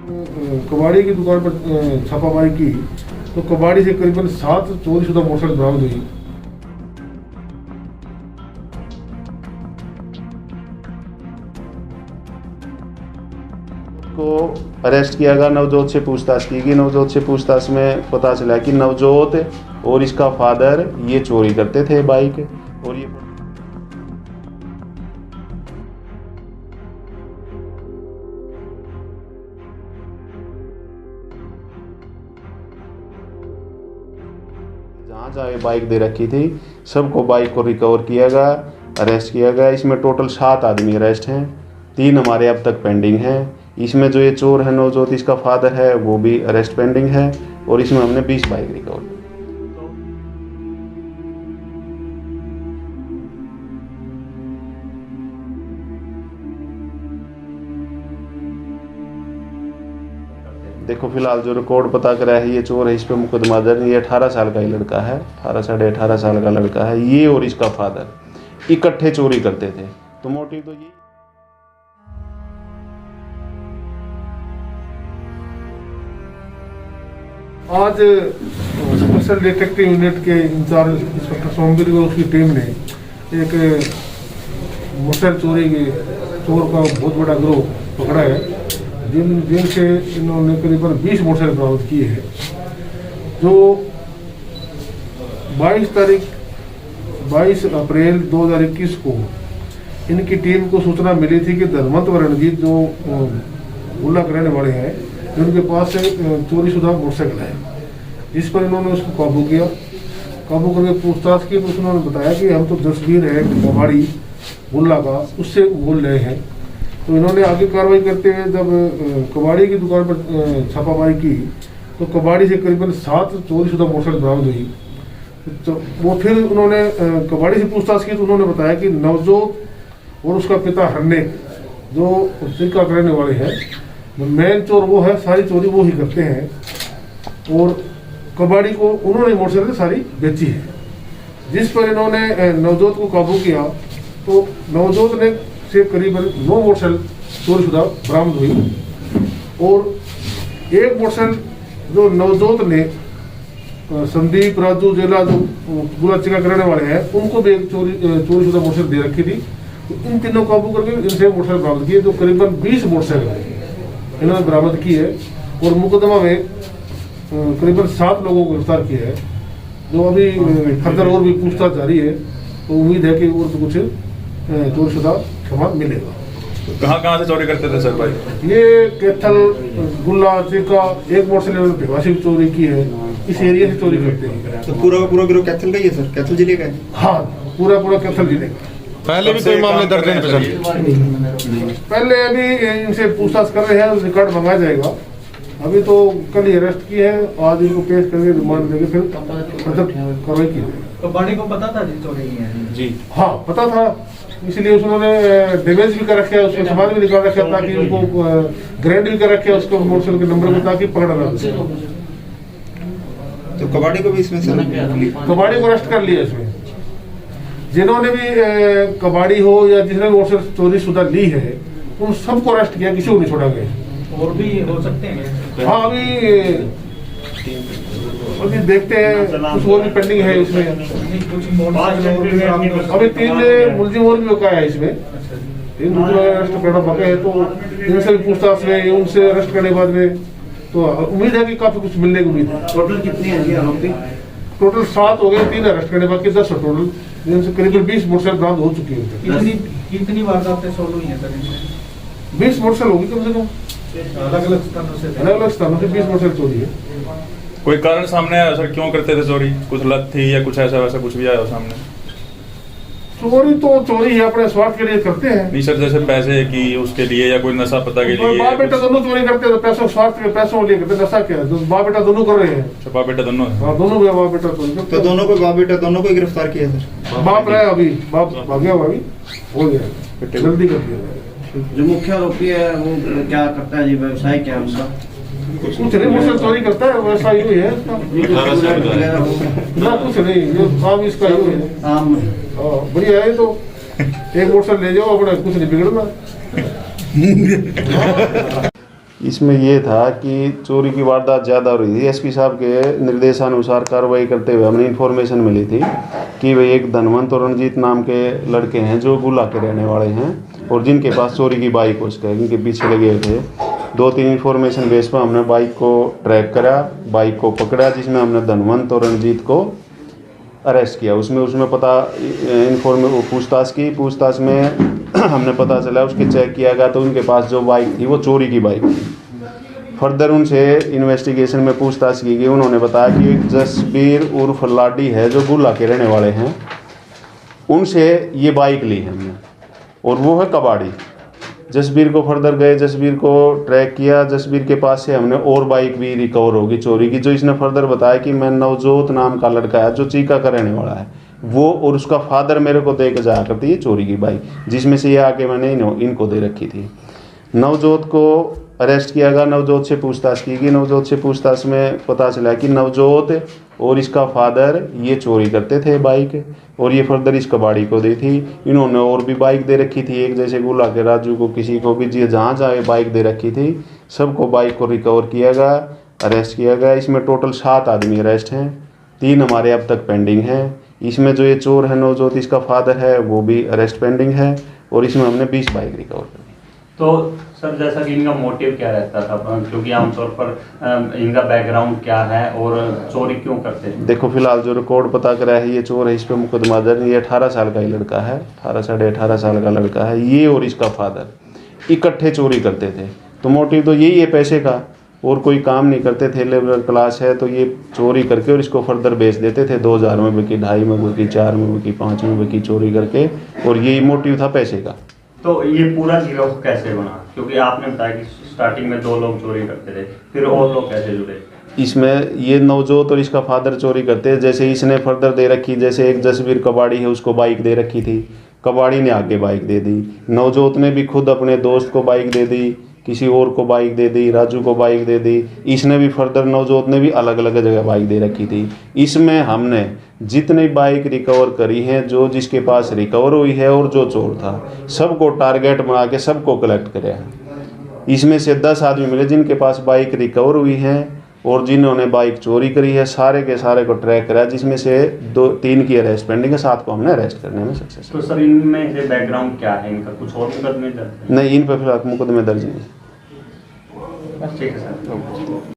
कबाड़ी की दुकान पर छापामारी की तो कबाड़ी से करीबन 7 चोरीशुदा मोटरसाइकिल बरामद हुई। को अरेस्ट किया गया, नवजोत से पूछताछ की गई। नवजोत से पूछताछ में पता चला कि नवजोत और इसका फादर ये चोरी करते थे बाइक, और ये जहाँ जहाँ बाइक दे रखी थी सबको बाइक को रिकवर किया गया, अरेस्ट किया गया। इसमें टोटल 7 आदमी अरेस्ट हैं, 3 हमारे अब तक पेंडिंग हैं। इसमें जो ये चोर है नवजोत इसका फादर है वो भी अरेस्ट पेंडिंग है, और इसमें हमने 20 बाइक रिकवर की। देखो फिलहाल जो रिकॉर्ड पता करा है ये चोर है, इस पे मुकदमा दर्ज। ये 18 साल का ही लड़का है, 18 साढ़े 18 साल का लड़का है। ये और इसका फादर इकट्ठे चोरी करते थे। तो मोटिव तो ये आज स्पेशल डिटेक्टिव यूनिट के इंचार्ज इंस्पेक्टर सोमवीर और उसकी टीम ने एक मोटरसाइकिल चोरी के चोर का बहुत बड़ा गिरोह पकड़ा है, जिनसे इन्होंने करीबन 20 मोटरसाइकिल बरामद किए हैं। जो 22 अप्रैल 2021 को इनकी टीम को सूचना मिली थी कि धर्मंत व रणजीत जो गुल्ला करने वाले हैं, उनके पास से चोरीशुदा मोटरसाइकिल है, जिस पर इन्होंने उसको काबू किया। काबू करके पूछताछ की तो उन्होंने बताया कि हम तो जसबीर है कबाड़ी गुल्ला का, उससे बोल रहे हैं। तो इन्होंने आगे कार्रवाई करते हुए जब कबाड़ी की दुकान पर छापामारी की तो कबाड़ी से करीबन 7 चोरीशुदा मोटरसाइकिल बरामद हुई। तो वो फिर उन्होंने कबाड़ी से पूछताछ की तो उन्होंने बताया कि नवजोत और उसका पिता हरने जो सिरका करने वाले हैं, मेन चोर वो है, सारी चोरी वो ही करते हैं। और कबाड़ी को उन्होंने मोटरसाइकिल सारी बेची है, जिस पर इन्होंने नवजोत को काबू किया। तो नवजोत ने से करीबन 9 मोटरसाइकिल चोरीशुदा बरामद हुई, और एक मोटरसाइकिल जो नवजोत ने संदीप राजू जेला जो गुला चिका करने वाले हैं उनको भी एक चोरीशुदा मोटरसाइकिल दे रखी थी। तो इन तीनों काबू करके इनसे मोटरसाइकिल बरामद किए, जो करीबन 20 मोटरसाइकिल इन्होंने बरामद की है। और मुकदमा में करीबन 7 लोगों को गिरफ्तार किया है, जो अभी फर्दर और भी पूछताछ जारी है। तो उम्मीद है कि और कुछ चोरीशुदा सामान मिलेगा। कहाँ से चोरी करते थे सर भाई? ये कैथल गुल्ला चिका एक मोटरसाइकिल भिवासी की चोरी की है, इस एरिया से चोरी करते हैं। तो पूरा गिरोह कैथल का ही है सर? कैथल जिले का है? हाँ, पूरा कैथल जिले का। पहले भी कोई मामले दर्ज नहीं थे? पहले अभी इनसे पूछताछ कर रहे हैं, रिकॉर्ड मंगाया जाएगा। अभी तो कल ही अरेस्ट किए हैं, आज इनको पेश करके रिमांड देंगे, फिर कार्रवाई की जाएगी। कबाड़ी को पता था जी चोरी है? जी हाँ पता था, इसलिए उन्होंने डैमेज भी कर रखा है, उसको सामान भी निकाल रखा है ताकि उनको ग्रैंड भी कर रखा है उसको मोटरसाइकिल के नंबर को, ताकि पकड़ा ना। तो कबाड़ी को भी इसमें से कबाड़ी को अरेस्ट कर लिया इसमें। जिन्होंने भी कबाड़ी हो या जिसने मोटरसाइकिल चोरीशुदा ली है उन सबको अरेस्ट किया, किसी को नहीं छोड़ा गया। और भी हो सकते हैं? हाँ, अभी देखते हैं, कुछ और भी पेंडिंग है इसमें। अभी 3 मुलजिम और भी बकाया है इसमें, 3 मुलजिम अरेस्ट करना बाकी है। तो इनसे भी पूछताछ में, उनसे अरेस्ट करने के बाद में तो उम्मीद है कि काफी कुछ मिलने की उम्मीद है। टोटल कितने हैं जी आरोपी? टोटल 7 हो गए, 3 अरेस्ट करने बाकी 10 है टोटल, जिनसे करीबन 20 मोटरसाइकिल बरामद हो चुकी है। कितनी वारदातें सॉल्व हुई हैं सर? 20 मोटरसाइकिल होगी कम से कम, अलग-अलग स्थानों से 20 मोटरसाइकिल चोरी है। कोई कारण सामने आया सर क्यों करते थे चोरी? कुछ लत थी या कुछ ऐसा वैसा कुछ भी आया सामने? चोरी तो चोरी है, अपने स्वार्थ के लिए करते हैं। नहीं सर, जैसे पैसे की उसके लिए या कोई नशा पता के लिए? बाप बेटा दोनों चोरी करते हैं, पैसों स्वार्थ के पैसों लिए करते, नशा क्या है? बाप बेटा दोनों कर रहे हैं। बाप बेटा दोनों? हाँ, दोनों बाप बेटा चोरी करते। तो दोनों को बाप बेटा दोनों को गिरफ्तार किया सर? बाप रहे अभी, बाप भाग्या हुआ अभी हो गया, जल्दी कर दिया। जो मुख्य आरोपी है वो क्या करता है जी, व्यवसाय क्या है उनका? कुछ नहीं, मोटरसाइकिल चोरी करता है, वैसा ही है ना, कुछ नहीं, ये काम इसका ही है। बढ़िया है, तो एक मोटरसाइकिल ले जाओ अपना, कुछ नहीं बिगड़ना। इसमें ये था कि चोरी की वारदात ज़्यादा हो रही थी। एसपी साहब के निर्देशानुसार कार्रवाई करते हुए हमें इन्फॉर्मेशन मिली थी कि भाई एक धनवंत और रणजीत नाम के लड़के हैं जो गुला के रहने वाले हैं और जिनके पास चोरी की बाइक उसका इनके पीछे लगे हुए थे। 2-3 इन्फॉर्मेशन बेस पर हमने बाइक को ट्रैक करा, बाइक को पकड़ा, जिसमें हमने धनवंत और रणजीत को अरेस्ट किया। उसमें पता पूछताछ में हमने पता चला, उसके चेक किया गया तो उनके पास जो बाइक थी वो चोरी की बाइक थी। फर्दर उनसे इन्वेस्टिगेशन में पूछताछ की गई। उन्होंने बताया कि एक जसबीर उर्फ लाडी है जो गुला के रहने वाले हैं, उनसे ये बाइक ली है हमने और वो है कबाड़ी। जसबीर को फर्दर गए, जसबीर को ट्रैक किया, जसबीर के पास से हमने और बाइक भी रिकवर होगी चोरी की, जो इसने फर्दर बताया कि मैं नवजोत नाम का लड़का है जो चीका का रहने वाला है, वो और उसका फादर मेरे को दे के जाया करती है चोरी की बाइक, जिसमें से ये आके मैंने इनको दे रखी थी। नवजोत को अरेस्ट किया गया, नवजोत से पूछताछ की गई। नवजोत से पूछताछ में पता चला कि नवजोत और इसका फादर ये चोरी करते थे बाइक और ये फर्दर इस कबाड़ी को दी थी। इन्होंने और भी बाइक दे रखी थी, एक जैसे गुला के राजू को, किसी को भी जहाँ जहाँ बाइक दे रखी थी सबको बाइक को रिकवर किया गया, अरेस्ट किया गया। इसमें टोटल 7 आदमी अरेस्ट हैं, 3 हमारे अब तक पेंडिंग हैं। इसमें जो ये चोर है नवजोत इसका फादर है वो भी अरेस्ट पेंडिंग है और इसमें हमने 20 बाइक रिकवर कर दी। तो सर जैसा कि इनका मोटिव क्या रहता था, क्योंकि आमतौर पर इनका बैकग्राउंड क्या है और चोरी क्यों करते हैं? देखो फिलहाल जो रिकॉर्ड पता करा है ये चोर है, इस पर मुकदमा दर्ज। ये 18 साल का ही लड़का है, 18 साल का लड़का है। ये और इसका फादर इकट्ठे चोरी करते थे, तो मोटिव तो यही है पैसे का, और कोई काम नहीं करते थे। लेबर क्लास है तो ये चोरी करके और इसको फर्दर बेच देते थे। 2000 में बिकी, 2.5 में बिकी, 4 में बिकी, 5 में बिकी चोरी करके, और यही मोटिव था पैसे का। तो ये पूरा गिरोह कैसे बना? क्योंकि आपने बताया कि स्टार्टिंग में 2 लोग चोरी करते थे, फिर और लोग कैसे जुड़े? इसमें ये नवजोत और इसका फादर चोरी करते हैं। जैसे इसने फर्दर दे रखी, जैसे एक जसबीर कबाड़ी है उसको बाइक दे रखी थी, कबाड़ी ने आगे बाइक दे दी। नवजोत ने भी खुद अपने दोस्त को बाइक दे दी, किसी और को बाइक दे दी, राजू को बाइक दे दी। इसने भी फर्दर नवजोत ने भी अलग अलग जगह बाइक दे रखी थी। इसमें हमने जितनी बाइक रिकवर करी हैं, जो जिसके पास रिकवर हुई है और जो चोर था, सबको टारगेट बना के सबको कलेक्ट करे हैं। इसमें से 10 आदमी मिले जिनके पास बाइक रिकवर हुई है और जिन्होंने बाइक चोरी करी है, सारे के सारे को ट्रैक करा, जिसमें से 2-3 की अरेस्ट पेंडिंग है, 7 को हमने अरेस्ट करने में सक्सेस। तो सर इनमें से बैकग्राउंड क्या है इनका? कुछ और मुकदमे दर्ज है? नहीं, इन पर फिलहाल मुकदमे दर्ज नहीं है। ठीक है सर।